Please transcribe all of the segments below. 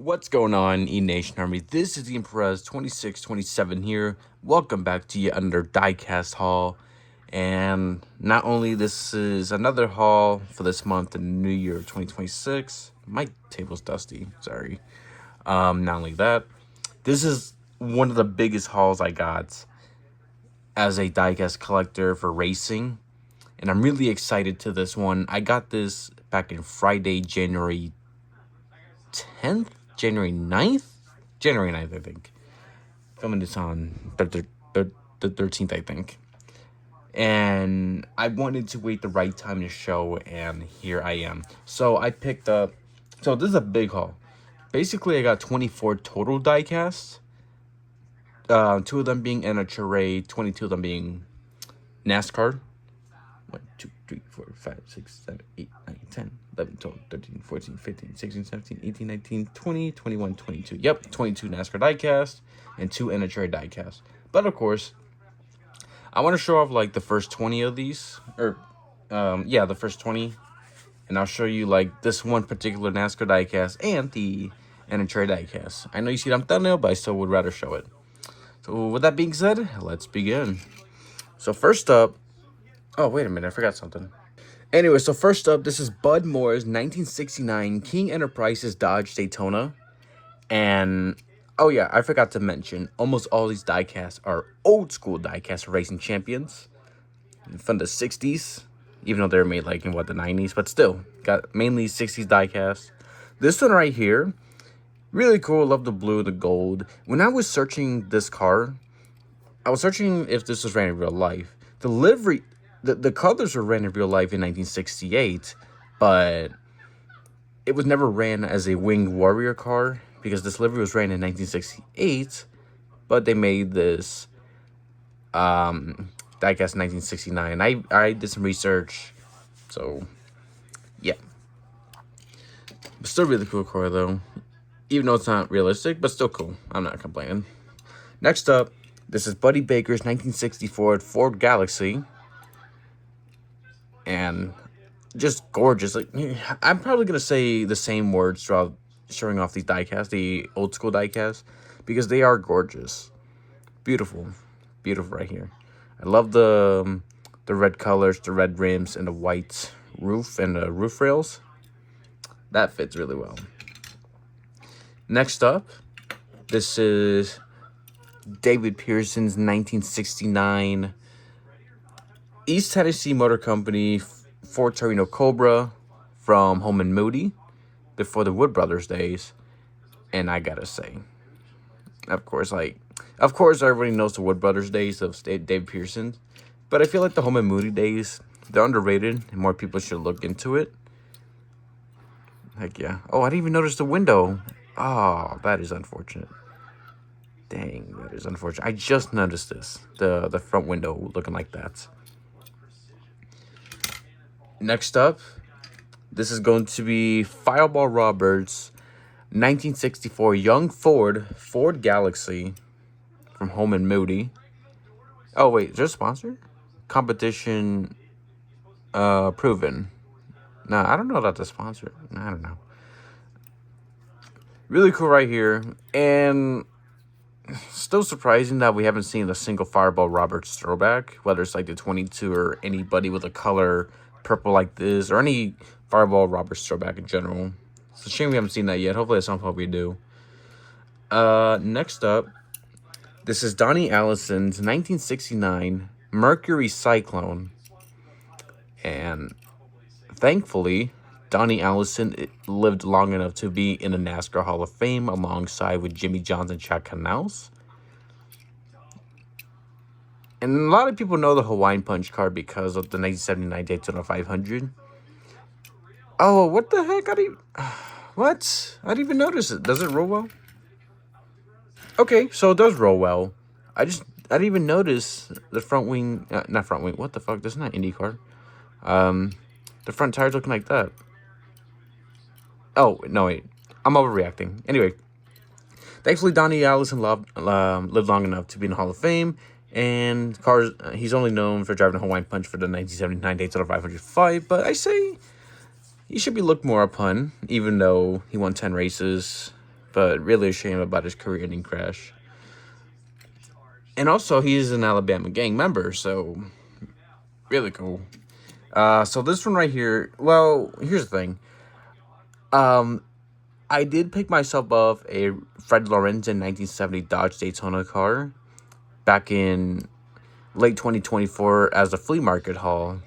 What's going on, E Nation Army? This is the Imprez 2627 here. Welcome back to yet another diecast haul. And not only this is another haul for this month in New Year 2026. My table's dusty, sorry. Not only that, this is one of the biggest hauls I got as a diecast collector for racing. And I'm really excited to this one. I got this back in Friday, January 10th? January 9th? January 9th, I think. Filming this on the 13th, I think. And I wanted to wait the right time to show, and here I am. So I picked up... So this is a big haul. Basically, I got 24 total diecasts. 2 of them being NHRA, 22 of them being Nascar. 1, 2, 3, 4, 5, 6, 7, 8, 9, 10, 11, 12, 13, 14, 15, 16, 17, 18, 19, 20, 21, 22. Yep, 22 NASCAR diecast and 2 NHRA diecast. But of course, I want to show off like the first 20 of these. The first 20. And I'll show you like this one particular NASCAR diecast and the NHRA diecast. I know you see it on thumbnail, but I still would rather show it. So with that being said, let's begin. So first up, oh, wait a minute, I forgot something. Anyway, so first up, this is Bud Moore's 1969 King Enterprises Dodge Daytona. And, oh yeah, I forgot to mention, almost all these diecasts are old school diecast racing champions from the 60s. Even though they were made like in, the 90s. But still, got mainly 60s diecasts. This one right here, really cool. Love the blue, the gold. When I was searching this car, I was searching if this was ran in real life. The livery... The colors were ran in real life in 1968, but it was never ran as a winged warrior car because this livery was ran in 1968, but they made this diecast in 1969. I did some research, so yeah. But still really cool car though, even though it's not realistic, but still cool. I'm not complaining. Next up, this is Buddy Baker's 1964 Ford Galaxy. And just gorgeous. Like, I'm probably gonna say the same words throughout showing off these diecasts, the old school diecasts, because they are gorgeous, beautiful right here. I love the red colors, the red rims, and the white roof and the roof rails. That fits really well. Next up, this is David Pearson's 1969 East Tennessee Motor Company Ford Torino Cobra from Home and Moody before the Wood Brothers days. And I gotta say, of course, everybody knows the Wood Brothers days of Dave Pearson. But I feel like the Home and Moody days, they're underrated and more people should look into it. Heck yeah. Oh, I didn't even notice the window. Oh, that is unfortunate. Dang, that is unfortunate. I just noticed this. The front window looking like that. Next up, this is going to be Fireball Roberts' 1964 Young Ford Galaxy from Home and Moody. Oh, wait, is there a sponsor? Competition proven. No, I don't know about the sponsor. I don't know. Really cool right here. And still surprising that we haven't seen a single Fireball Roberts throwback, whether it's like the 22 or anybody with a color purple like this, or any Fireball Roberts throwback in general. It's a shame we haven't seen that yet. Hopefully at some point we do. Next up, this is Donnie Allison's 1969 Mercury Cyclone. And thankfully, Donnie Allison lived long enough to be in the NASCAR Hall of Fame alongside with Jimmy Johnson and Chad Canals. And a lot of people know the Hawaiian Punch car because of the 1979 Daytona 500. Oh, what the heck? What? I didn't even notice it. Does it roll well? Okay, so it does roll well. I didn't even notice the front wing. Not front wing. What the fuck? This is not IndyCar. The front tires looking like that. Oh, no, wait. I'm overreacting. Anyway, thankfully, Donnie Allison lived long enough to be in the Hall of Fame. And he's only known for driving a Hawaiian Punch for the 1979 Daytona 505. But I say he should be looked more upon, even though he won 10 races but really a shame about his career-ending crash. And also, he's an Alabama gang member, so really cool. So this one right here, well, here's the thing. I did pick myself up a Fred Lorenzen 1970 Dodge Daytona car back in late 2024 as a flea market haul.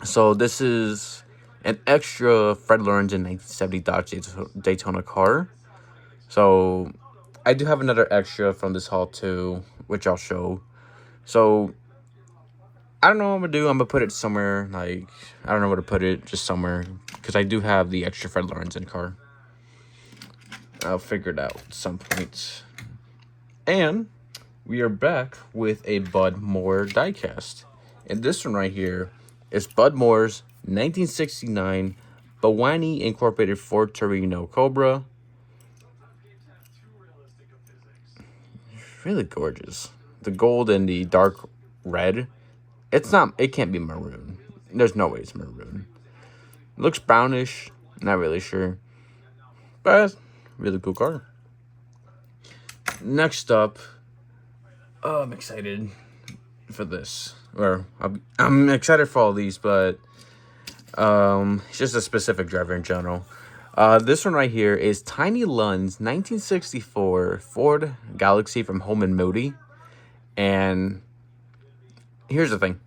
So this is an extra Fred Lorenzen 1970 Dodge Daytona car. So I do have another extra from this haul too, which I'll show. So I don't know what I'm gonna do. I'm gonna put it somewhere, like, I don't know where to put it, just somewhere, because I do have the extra Fred Lorenzen car. I'll figure it out at some point. And we are back with a Bud Moore diecast. And this one right here is Bud Moore's 1969 Bawani Incorporated Ford Torino Cobra. Really gorgeous. The gold and the dark red. It can't be maroon. There's no way it's maroon. It looks brownish. Not really sure. But really cool car. Next up, I'm excited for this. Or I'm excited for all these, but it's just a specific driver in general. This one right here is Tiny Lund's 1964 Ford Galaxy from Holman Modi. And here's the thing.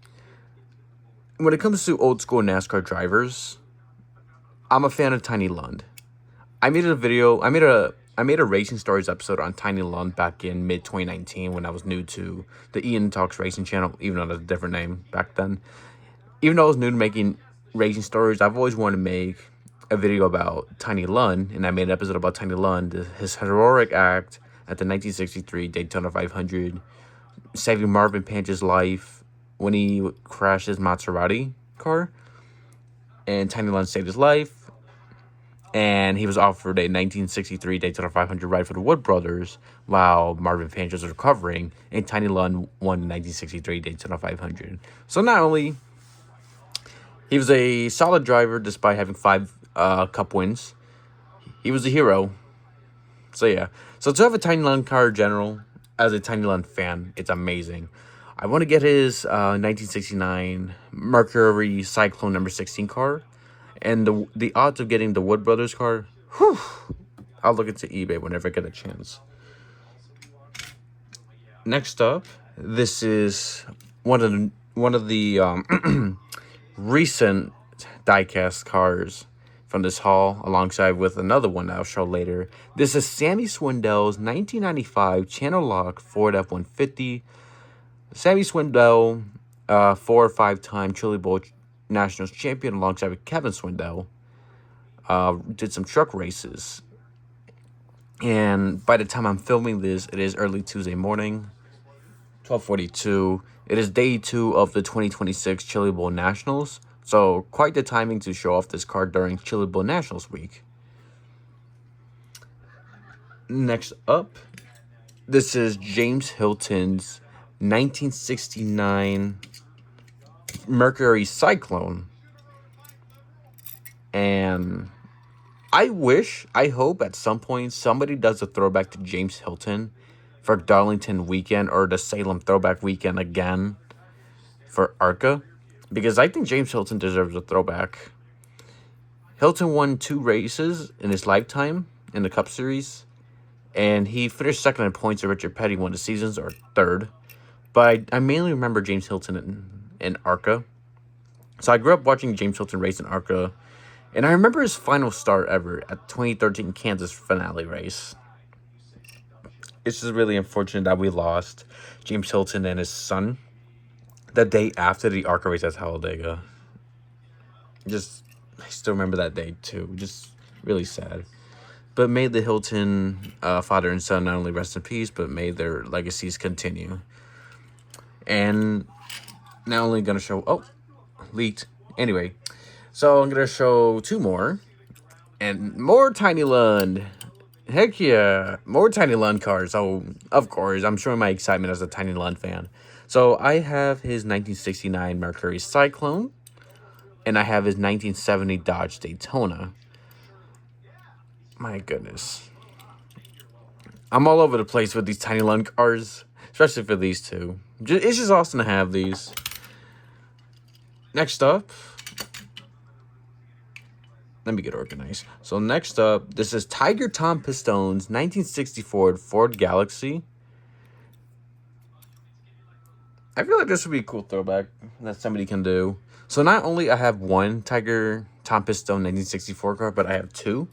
When it comes to old school NASCAR drivers, I'm a fan of Tiny Lund. I made a Racing Stories episode on Tiny Lund back in mid-2019 when I was new to the Ian Talks Racing channel, even though it was a different name back then. Even though I was new to making Racing Stories, I've always wanted to make a video about Tiny Lund, and I made an episode about Tiny Lund, his heroic act at the 1963 Daytona 500, saving Marvin Panch's life when he crashed his Maserati car, and Tiny Lund saved his life. And he was offered a 1963 Daytona 500 ride for the Wood Brothers while Marvin Panch was recovering, and Tiny Lund won the 1963 Daytona 500. So not only he was a solid driver despite having 5 Cup wins, he was a hero. So yeah. So to have a Tiny Lund car in general, as a Tiny Lund fan, it's amazing. I want to get his 1969 Mercury Cyclone number 16 car. And the odds of getting the Wood Brothers car, whew, I'll look into eBay whenever I get a chance. Next up, this is one of the recent diecast cars from this haul, alongside with another one that I'll show later. This is Sammy Swindell's 1995 Channel Lock Ford F-150. Sammy Swindell, 4 or 5 time Chili Bowl Nationals champion alongside with Kevin Swindell, did some truck races. And by the time I'm filming this, it is early Tuesday morning, 12:42. It is day 2 of the 2026 Chili Bowl Nationals. So quite the timing to show off this car during Chili Bowl Nationals week. Next up, this is James Hilton's 1969 Mercury Cyclone. And I hope at some point somebody does a throwback to James Hilton for Darlington weekend or the Salem throwback weekend again for ARCA, because I think James Hilton deserves a throwback. Hilton won 2 races in his lifetime in the Cup Series, and he finished second in points, and Richard Petty won the seasons, or third. But I mainly remember James Hilton in ARCA. So I grew up watching James Hilton race in ARCA, and I remember his final start ever at 2013 Kansas finale race. It's just really unfortunate that we lost James Hilton and his son the day after the ARCA race at Talladega. I still remember that day too. Just really sad. But may the Hilton father and son not only rest in peace, but may their legacies continue. And not only gonna show leaked. Anyway, so I'm gonna show 2 more. And more Tiny Lund. Heck yeah. More Tiny Lund cars. So of course, I'm showing my excitement as a Tiny Lund fan. So I have his 1969 Mercury Cyclone, and I have his 1970 Dodge Daytona. My goodness. I'm all over the place with these tiny lung cars, especially for these two. It's just awesome to have these. Next up, let me get organized. So next up, this is Tiger Tom Pistone's 1964 Ford Galaxy. I feel like this would be a cool throwback that somebody can do. So not only I have one Tiger Tom Pistone 1964 car, but I have two.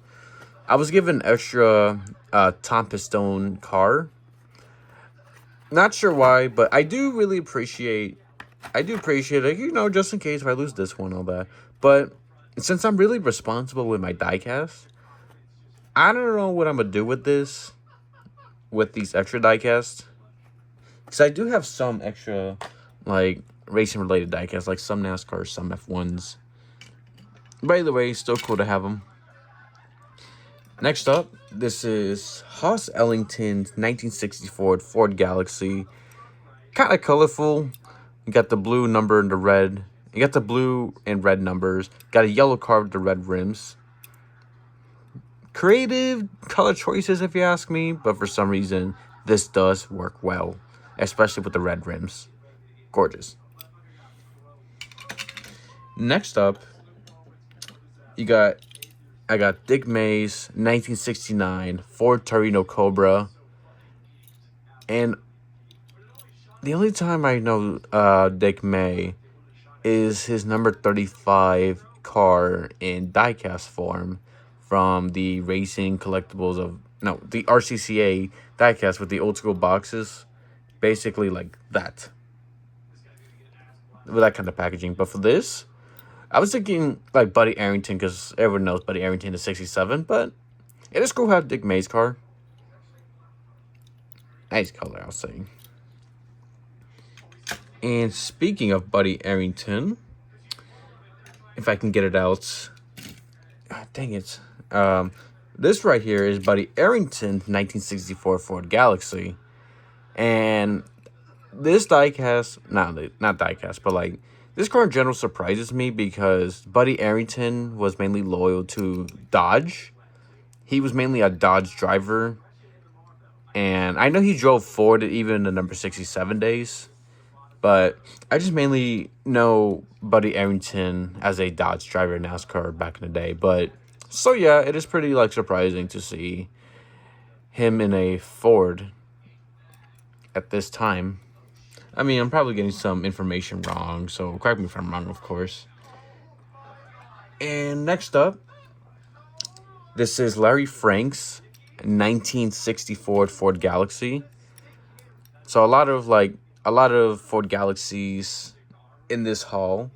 I was given an extra Tom Pistone car. Not sure why, but I do really appreciate. I do appreciate it, just in case if I lose this one, all that. But since I'm really responsible with my diecast, I don't know what I'm gonna do with this, with these extra diecasts. Because I do have some extra, like, racing-related diecasts, like some NASCAR, some F1s. By the way, still cool to have them. Next up, this is Haas Ellington's 1964 Ford Galaxy. Kind of colorful. You got the blue number and the red. You got the blue and red numbers. Got a yellow car with the red rims. Creative color choices, if you ask me, but for some reason, this does work well, especially with the red rims. Gorgeous. Next up, I got Dick May's 1969 Ford Torino Cobra, and the only time I know Dick May is his number 35 car in diecast form from the Racing Collectibles the RCCA diecast with the old school boxes. Basically like that. With that kind of packaging. But for this, I was thinking like Buddy Arrington, because everyone knows Buddy Arrington is 67, but it is cool to have Dick May's car. Nice color, I'll say. And speaking of Buddy Arrington, if I can get it out. Dang it. This right here is Buddy Arrington's 1964 Ford Galaxy. And this diecast, not diecast, but like, this car in general surprises me because Buddy Arrington was mainly loyal to Dodge. He was mainly a Dodge driver. And I know he drove Ford even in the number 67 days. But I just mainly know Buddy Arrington as a Dodge driver in NASCAR back in the day. But so yeah, it is pretty like surprising to see him in a Ford at this time. I mean, I'm probably getting some information wrong, so correct me if I'm wrong, of course. And next up, this is Larry Frank's 1964 Ford Galaxy. So a lot of Ford Galaxies in this haul.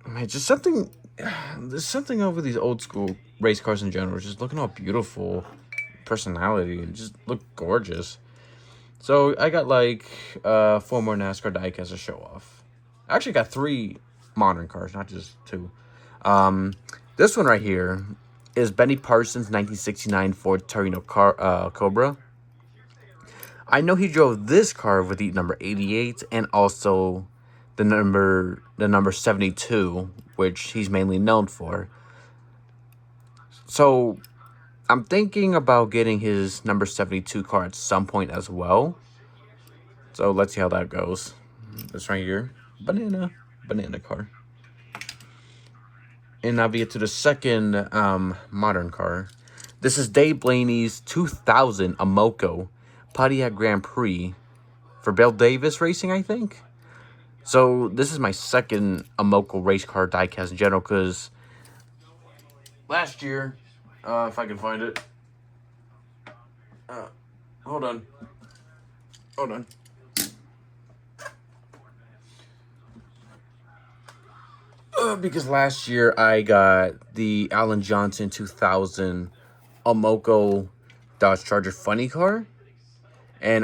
Man, there's something over these old school race cars in general. Just looking all beautiful, personality, and just look gorgeous. So I got like 4 more NASCAR diecasts to show off. I actually got 3 modern cars, not just 2. This one right here is Benny Parsons' 1969 Ford Torino Cobra. I know he drove this car with the number 88 and also the number 72, which he's mainly known for. So I'm thinking about getting his number 72 car at some point as well. So let's see how that goes. This right here, banana car. And now we get to the second modern car. This is Dave Blaney's 2000 Amoco Pontiac Grand Prix for Bill Davis Racing, I think. So this is my second Amoco race car diecast in general, because last year, if I can find it, hold on, because last year I got the Alan Johnson 2000 Amoco Dodge Charger funny car. And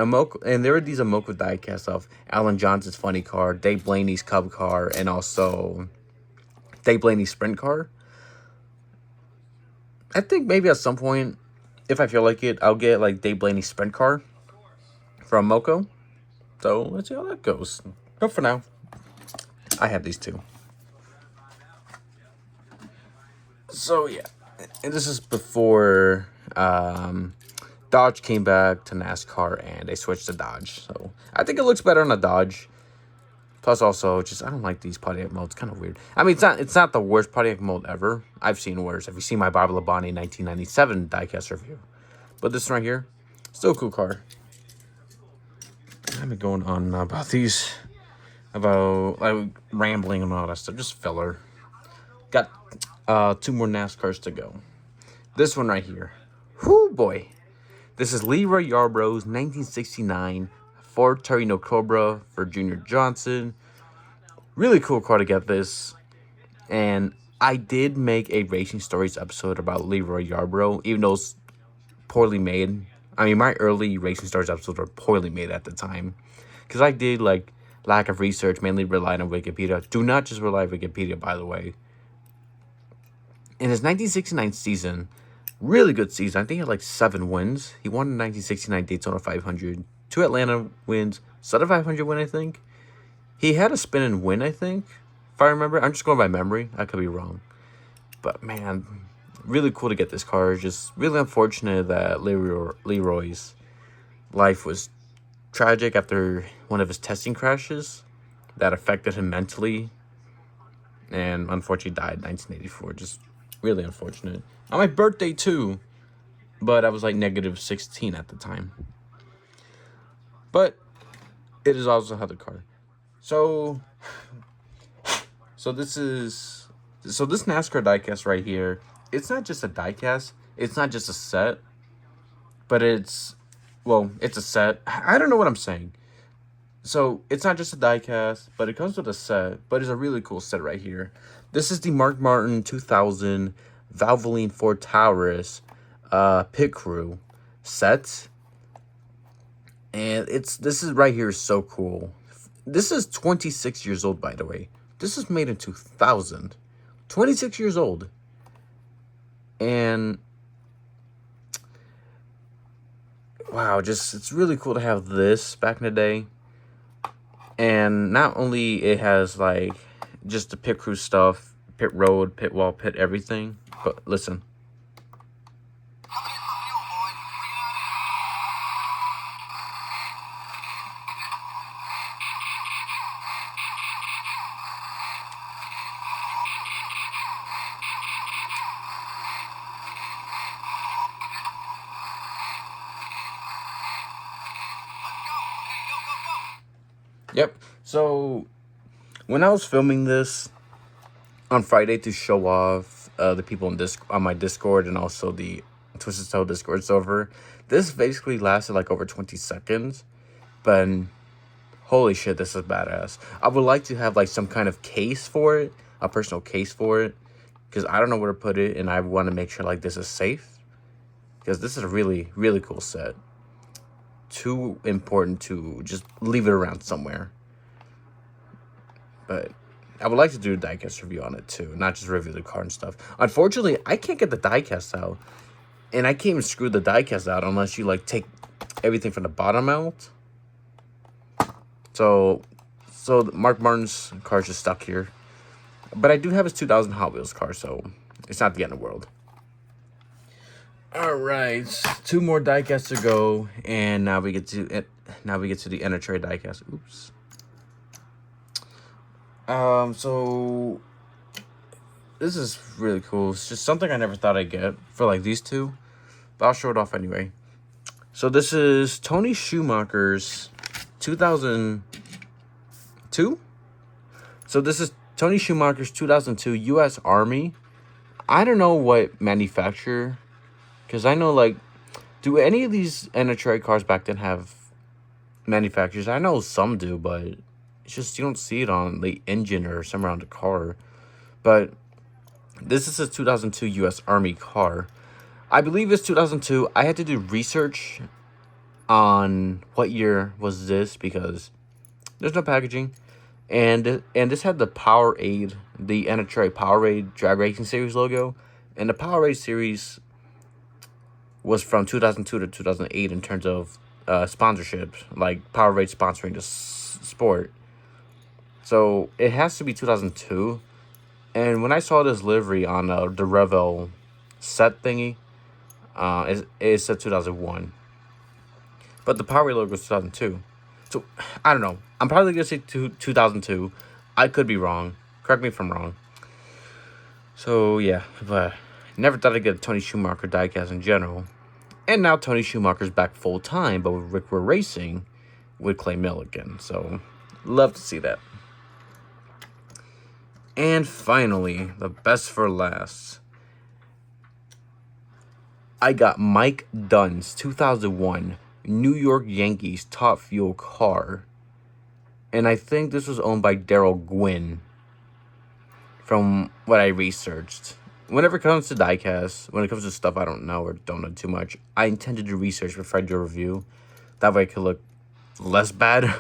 there were these Amoco diecasts of Alan Johnson's funny car, Dave Blaney's Cub car, and also Dave Blaney's Sprint car. I think maybe at some point, if I feel like it, I'll get like Dave Blaney's Sprint car from Amoco. So let's see how that goes. But for now, I have these 2. So yeah, and this is before Dodge came back to NASCAR and they switched to Dodge. So I think it looks better on a Dodge. Plus, also, just I don't like these Pontiac modes. Kind of weird. I mean, it's not the worst Pontiac mode ever. I've seen worse. Have you seen my Bob Labonte 1997 diecast review? But this one right here, still a cool car. I've been going on about these, about like rambling and all that stuff. Just filler. Got 2 more NASCARs to go. This one right here. Whoo boy. This is Leroy Yarborough's 1969 Ford Torino Cobra for Junior Johnson. Really cool car to get this. And I did make a Racing Stories episode about Leroy Yarborough, even though it's poorly made. I mean, my early Racing Stories episodes were poorly made at the time. Because I did, like, lack of research, mainly relied on Wikipedia. Do not just rely on Wikipedia, by the way. In his 1969 season, really good season. I think he had like 7 wins. He won the 1969 Daytona 500. 2 Atlanta wins. Sutter 500 win, I think. He had a spin and win, I think. If I remember. I'm just going by memory. I could be wrong. But, man, really cool to get this car. Just really unfortunate that Leroy's life was tragic after one of his testing crashes. That affected him mentally. And unfortunately died in 1984. Just really unfortunate. On my birthday, too. But I was like -16 at the time. But it is also another car. So this NASCAR diecast right here, it's not just a diecast. It's not just a set. But it's a set. I don't know what I'm saying. So it's not just a diecast, but it comes with a set. But it's a really cool set right here. This is the Mark Martin 2000 Valvoline Ford Taurus pit crew set. And this is right here is so cool. This is 26 years old, by the way. This is made in 2000. 26 years old. And wow, it's really cool to have this back in the day. And not only it has like just the pit crew stuff, pit road, pit wall, pit everything. But listen. Yep. So when I was filming this on Friday to show off the people on my Discord and also the Twisted Toe Discord server, this basically lasted like over 20 seconds. But holy shit, this is badass. I would like to have like some kind of case for it, a personal case for it, because I don't know where to put it, and I want to make sure like this is safe, because this is a really, really cool set. Too important to just leave it around somewhere. But I would like to do a diecast review on it too, not just review the car and stuff. Unfortunately, I can't get the diecast out, and I can't even screw the diecast out unless you like take everything from the bottom out. So Mark Martin's car is just stuck here, but I do have his 2000 Hot Wheels car, so it's not the end of the world. All right, 2 more diecasts to go, and now we get to the NHRA diecast. Oops. So this is really cool. It's just something I never thought I'd get for like these 2, but I'll show it off anyway. So this is Tony Schumacher's 2002. So this is Tony Schumacher's 2002 U.S. Army. I don't know what manufacturer. Because I know, like, do any of these NHRA cars back then have manufacturers? I know some do, but it's just you don't see it on the engine or somewhere on the car. But this is a 2002 U.S. Army car. I believe it's 2002. I had to do research on what year was this because there's no packaging. And this had the Powerade, the NHRA Powerade Drag Racing Series logo. And the Powerade series was from 2002 to 2008 in terms of sponsorships, like Powerade sponsoring the sport. So it has to be 2002. And when I saw this livery on the Revel set thingy, It said 2001, but the Power logo was 2002. So I don't know. I'm probably gonna say 2002. I could be wrong. Correct me if I'm wrong. So yeah, but never thought I'd get a Tony Schumacher diecast in general. And now Tony Schumacher's back full time, but with Rick We're Racing with Clay Milligan. So love to see that. And finally, the best for last. I got Mike Dunn's 2001 New York Yankees Top Fuel car. And I think this was owned by Daryl Gwynn, from what I researched. Whenever it comes to diecast, when it comes to stuff I don't know or don't know too much, I intended to research before I do a review. That way I could look less bad.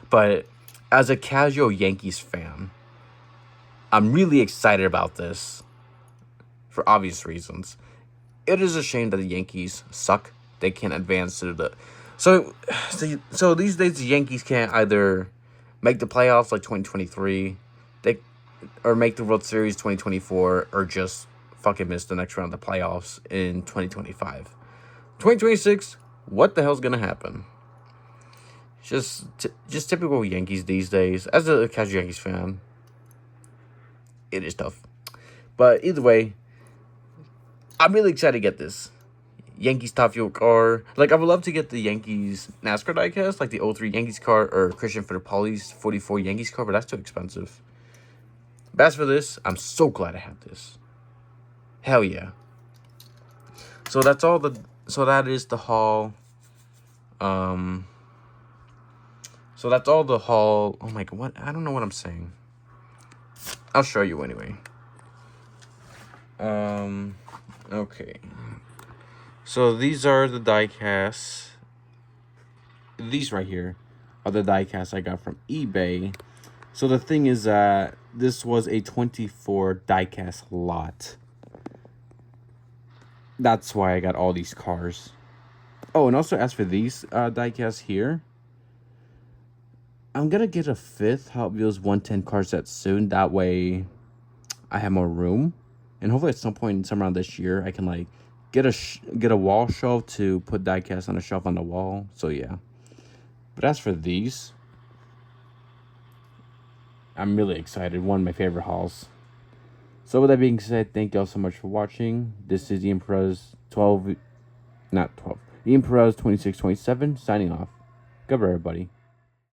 But as a casual Yankees fan, I'm really excited about this for obvious reasons. It is a shame that the Yankees suck. They can't advance to the... So these days the Yankees can't either make the playoffs like 2023, or make the World Series 2024, or just fucking miss the next round of the playoffs in 2025. 2026, what the hell's gonna happen? Just typical Yankees these days. As a casual Yankees fan, it is tough. But either way, I'm really excited to get this Yankees Top Fuel car. Like, I would love to get the Yankees NASCAR diecast, like the 03 Yankees car, or Christian Fittipaldi's 44 Yankees car, but that's too expensive. But as for this, I'm so glad I have this. Hell yeah. So that's all so that is the haul. So that's all the haul. Oh my god, what? I don't know what I'm saying. I'll show you anyway. Okay. So these are the diecasts. These right here are the diecasts I got from eBay. So the thing is that this was a 24 diecast lot. That's why I got all these cars. Oh, and also as for these diecasts here, I'm gonna get a 5th Hot Wheels 110 car set soon. That way I have more room. And hopefully at some point sometime around this year, I can like get a wall shelf to put diecast on a shelf on the wall. So yeah. But as for these, I'm really excited. One of my favorite hauls. So with that being said, thank y'all so much for watching. This is the Imprez the Imprez 2627 signing off. Goodbye, everybody.